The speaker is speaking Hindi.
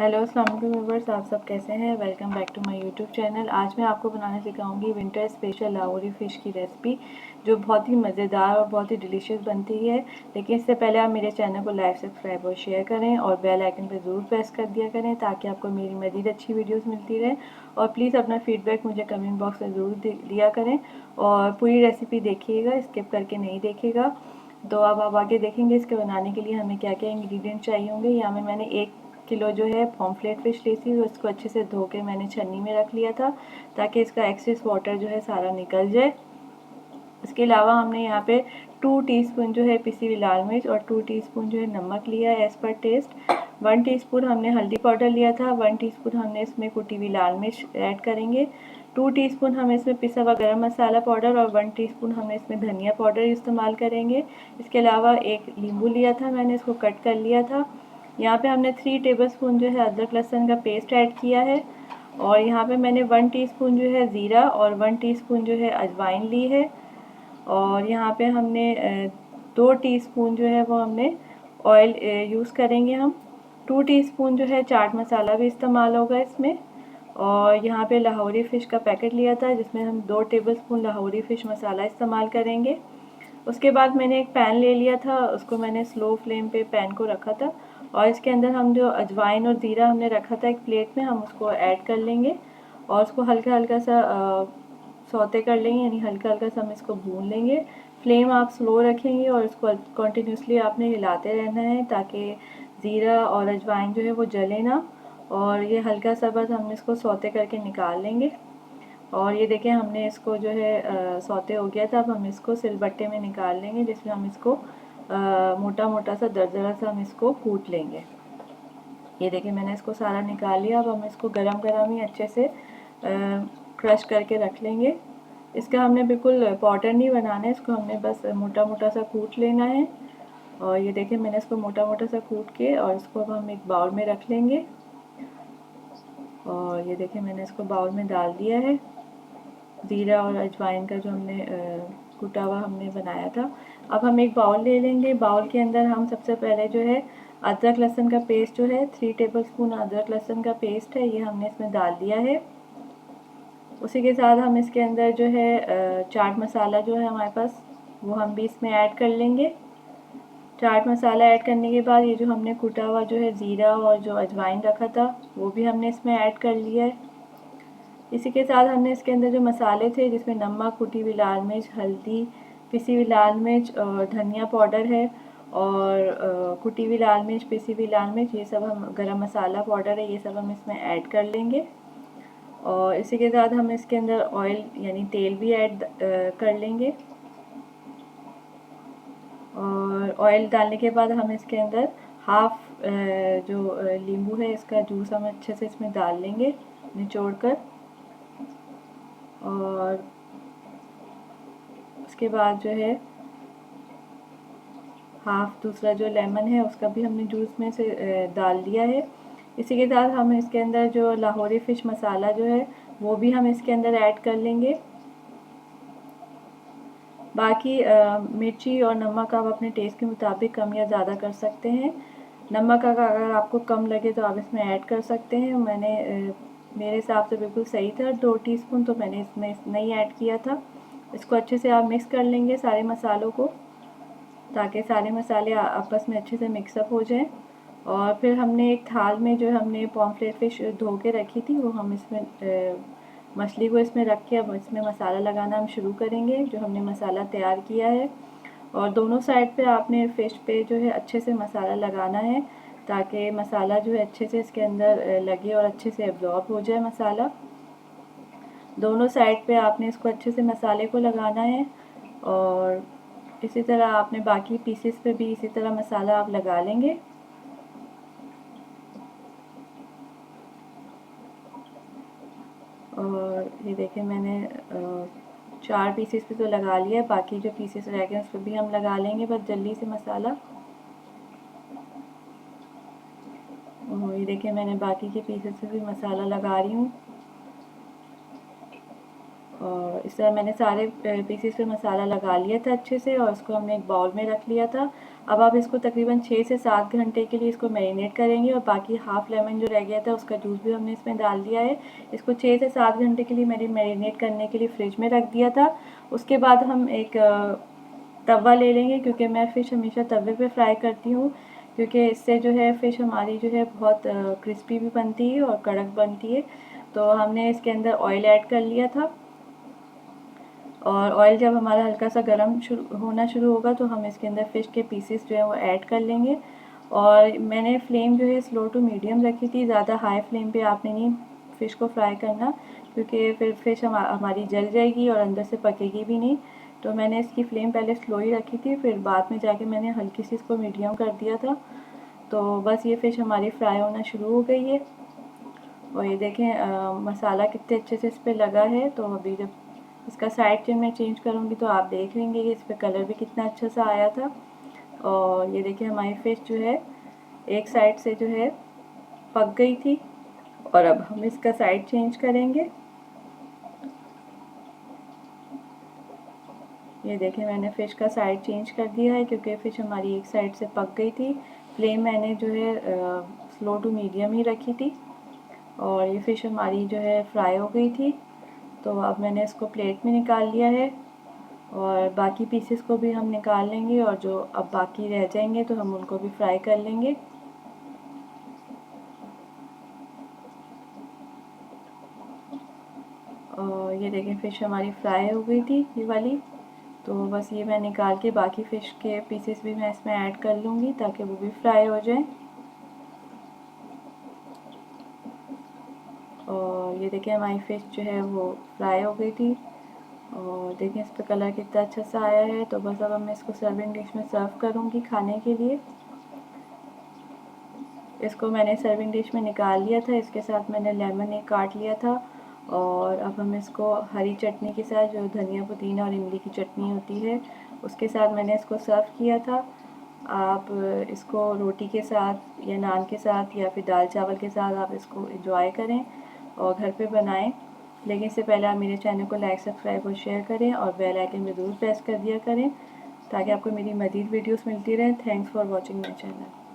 हेलो अस्सलाम वालेकुम व्यूअर्स, आप सब कैसे हैं। Welcome back to my YouTube channel. आज मैं आपको बनाना सिखाऊंगी विंटर स्पेशल लाहौरी फ़िश की रेसिपी, जो बहुत ही मज़ेदार और बहुत ही डिलीशियस बनती है। लेकिन इससे पहले आप मेरे चैनल को लाइक, सब्सक्राइब और शेयर करें और बेल आइकन पर ज़रूर प्रेस कर दिया करें ताकि आपको मेरी मज़ीद अच्छी वीडियोज़ मिलती रहे। और प्लीज़ अपना फ़ीडबैक मुझे कमेंट बॉक्स में ज़रूर दिया करें और पूरी रेसिपी देखिएगा, स्किप करके नहीं देखिएगा। तो अब आप आगे देखेंगे इसके बनाने के लिए हमें क्या क्या इंग्रेडिएंट चाहिए होंगे। यहाँ में मैंने 1 किलो जो है पॉम्फ्रेट फ़िश ली थी, उसको अच्छे से धो के मैंने छन्नी में रख लिया था ताकि इसका एक्सेस वाटर जो है सारा निकल जाए। इसके अलावा हमने यहाँ पे 2 टीस्पून जो है पिसी हुई लाल मिर्च और 2 टीस्पून जो है नमक लिया है एज़ पर टेस्ट। 1 टीस्पून हमने हल्दी पाउडर लिया था। 1 टीस्पून हमने इसमें कुटी हुई लाल मिर्च ऐड करेंगे। 2 टीस्पून हम इसमें पिसा हुआ गरम मसाला पाउडर और 1 टीस्पून हमने इसमें धनिया पाउडर इस्तेमाल करेंगे। इसके अलावा एक नींबू लिया था, मैंने इसको कट कर लिया था। यहाँ पे हमने 3 टेबलस्पून जो है अदरक लहसुन का पेस्ट ऐड किया है और यहाँ पे मैंने 1 टीस्पून जो है ज़ीरा और 1 टीस्पून जो है अजवाइन ली है। और यहाँ पे हमने 2 टीस्पून जो है वो हमने ऑयल यूज़ करेंगे हम। 2 टीस्पून जो है चाट मसाला भी इस्तेमाल होगा इसमें। और यहाँ पे लाहौरी फ़िश का पैकेट लिया था जिसमें हम 2 टेबलस्पून लाहौरी फ़िश मसाला इस्तेमाल करेंगे। उसके बाद मैंने एक पैन ले लिया था, उसको मैंने स्लो फ्लेम पे पैन को रखा था और इसके अंदर हम जो अजवाइन और ज़ीरा हमने रखा था एक प्लेट में, हम उसको ऐड कर लेंगे और उसको हल्का हल्का सा सौते कर लेंगे, यानी हल्का हल्का सा हम इसको भून लेंगे। फ्लेम आप स्लो रखेंगे और इसको कंटिन्यूसली आपने हिलाते रहना है ताकि ज़ीरा और अजवाइन जो है वो जले ना। और ये हल्का सा बस हम इसको सौते करके निकाल लेंगे। और ये देखें हमने इसको जो है सौते हो गया था। अब हम इसको सिलबट्टे में निकाल लेंगे जिसमें हम इसको मोटा मोटा सा दरदरा सा हम इसको कूट लेंगे। ये देखिए मैंने इसको सारा निकाल लिया। अब हम इसको गरम गरम ही अच्छे से क्रश करके रख लेंगे। इसका हमने बिल्कुल पाउडर नहीं बनाना है, इसको हमने बस मोटा मोटा सा कूट लेना है। और ये देखिए मैंने इसको मोटा मोटा सा कूट के और इसको अब हम एक बाउल में रख लेंगे। और ये देखिए मैंने इसको बाउल में डाल दिया है, ज़ीरा और अजवाइन का जो हमने कुटा हुआ हमने बनाया था। अब हम एक बाउल ले लेंगे। बाउल के अंदर हम सबसे पहले जो है अदरक लहसुन का पेस्ट जो है 3 टेबलस्पून अदरक लहसुन का पेस्ट है, ये हमने इसमें डाल दिया है। उसी के साथ हम इसके अंदर जो है चाट मसाला जो है हमारे पास, वो हम भी इसमें ऐड कर लेंगे। चाट मसाला ऐड करने के बाद ये जो हमने कुटा हुआ जो है ज़ीरा और जो अजवाइन रखा था वो भी हमने इसमें ऐड कर लिया है। इसी के साथ हमने इसके अंदर जो मसाले थे जिसमें नमक, कुटी हुई लाल मिर्च, हल्दी, पिसी हुई लाल मिर्च और धनिया पाउडर है और कुटी हुई लाल मिर्च, पिसी हुई लाल मिर्च, ये सब हम गरम मसाला पाउडर है, ये सब हम इसमें ऐड कर लेंगे। और इसी के साथ हम इसके अंदर ऑयल यानी तेल भी ऐड कर लेंगे। और ऑयल डालने के बाद हम इसके अंदर हाफ जो नींबू है इसका जूस हम अच्छे से इसमें डाल लेंगे निचोड़ कर। और उसके बाद जो है हाफ दूसरा जो लेमन है उसका भी हमने जूस में से डाल दिया है। इसी के साथ हम इसके अंदर जो लाहौरी फ़िश मसाला जो है वो भी हम इसके अंदर ऐड कर लेंगे। बाकी मिर्ची और नमक आप अपने टेस्ट के मुताबिक कम या ज़्यादा कर सकते हैं। नमक अगर आपको कम लगे तो आप इसमें ऐड कर सकते हैं। मेरे हिसाब से बिल्कुल सही था 2 टीस्पून, तो मैंने इसमें नहीं ऐड किया था। इसको अच्छे से आप मिक्स कर लेंगे सारे मसालों को ताकि सारे मसाले आपस में अच्छे से मिक्सअप हो जाएं। और फिर हमने एक थाल में जो हमने पॉम्फ्रेट फ़िश धो के रखी थी वो हम इसमें मछली को इसमें रख के अब इसमें मसाला लगाना हम शुरू करेंगे जो हमने मसाला तैयार किया है। और दोनों साइड पे आपने फ़िश पे जो है अच्छे से मसाला लगाना है ताकि मसाला जो है अच्छे से इसके अंदर लगे और अच्छे से एब्जॉर्ब हो जाए मसाला। दोनों साइड पे आपने इसको अच्छे से मसाले को लगाना है और इसी तरह आपने बाकी पीसेस पे भी इसी तरह मसाला आप लगा लेंगे। और ये देखिए मैंने 4 पीसेस पे तो लगा लिया है, बाकी जो पीसेस रह गए उस पर भी हम लगा लेंगे बस जल्दी से मसाला। और ये देखिए मैंने बाकी के पीसेस पे भी मसाला लगा रही हूँ। और इस तरह मैंने सारे पीसेस पे मसाला लगा लिया था अच्छे से, और इसको हमने एक बाउल में रख लिया था। अब आप इसको तकरीबन 6 से 7 घंटे के लिए इसको मैरिनेट करेंगे, और बाकी हाफ़ लेमन जो रह गया था उसका जूस भी हमने इसमें डाल दिया है। इसको 6 से 7 घंटे के लिए मैंने मैरिनेट करने के लिए फ्रिज में रख दिया था। उसके बाद हम एक तवा ले लेंगे, क्योंकि मैं फ़िश हमेशा तवे पे फ्राई करती हूँ, क्योंकि इससे जो है फ़िश हमारी जो है बहुत क्रिस्पी भी बनती है और कड़क बनती है। तो हमने इसके अंदर ऑयल ऐड कर लिया था, और ऑयल जब हमारा हल्का सा गर्म होना शुरू होगा तो हम इसके अंदर फ़िश के पीसेस जो है वो ऐड कर लेंगे। और मैंने फ्लेम जो है स्लो टू मीडियम रखी थी, ज़्यादा हाई फ्लेम पे आपने नहीं फ़िश को फ्राई करना, क्योंकि फिर फ़िश हमारी जल जाएगी और अंदर से पकेगी भी नहीं। तो मैंने इसकी फ्लेम पहले स्लो ही रखी थी, फिर बाद में जाके मैंने हल्की सी इसको मीडियम कर दिया था। तो बस ये फ़िश हमारी फ्राई होना शुरू हो गई है, और ये देखें मसाला कितने अच्छे से इस पर लगा है। तो अभी जब इसका साइड मैं चेंज करूँगी तो आप देख लेंगे कि इस पर कलर भी कितना अच्छा सा आया था। और ये देखिए हमारी फ़िश जो है एक साइड से जो है पक गई थी, और अब हम इसका साइड चेंज करेंगे। ये देखें मैंने फ़िश का साइड चेंज कर दिया है, क्योंकि फ़िश हमारी एक साइड से पक गई थी। फ्लेम मैंने जो है स्लो टू मीडियम ही रखी थी, और ये फ़िश हमारी जो है फ्राई हो गई थी। तो अब मैंने इसको प्लेट में निकाल लिया है, और बाकी पीसेस को भी हम निकाल लेंगे, और जो अब बाकी रह जाएंगे तो हम उनको भी फ्राई कर लेंगे। और ये देखें फ़िश हमारी फ्राई हो गई थी ये वाली। तो बस ये मैं निकाल के बाकी फ़िश के पीसेस भी मैं इसमें ऐड कर लूँगी, ताकि वो भी फ्राई हो जाए। और ये देखें हमारी फ़िश जो है वो फ्राई हो गई थी, और देखें इस पर कलर कितना अच्छा सा आया है। तो बस अब मैं इसको सर्विंग डिश में सर्व करूँगी खाने के लिए। इसको मैंने सर्विंग डिश में निकाल लिया था, इसके साथ मैंने लेमन एक काट लिया था। और अब हम इसको हरी चटनी के साथ, जो धनिया पुदीना और इमली की चटनी होती है, उसके साथ मैंने इसको सर्व किया था। आप इसको रोटी के साथ या नान के साथ या फिर दाल चावल के साथ आप इसको एंजॉय करें और घर पे बनाएं। लेकिन इससे पहले आप मेरे चैनल को लाइक, सब्सक्राइब और शेयर करें, और बेल आइकन में ज़रूर प्रेस कर दिया करें, ताकि आपको मेरी मज़ीद वीडियोस मिलती रहें। Thanks for watching my channel.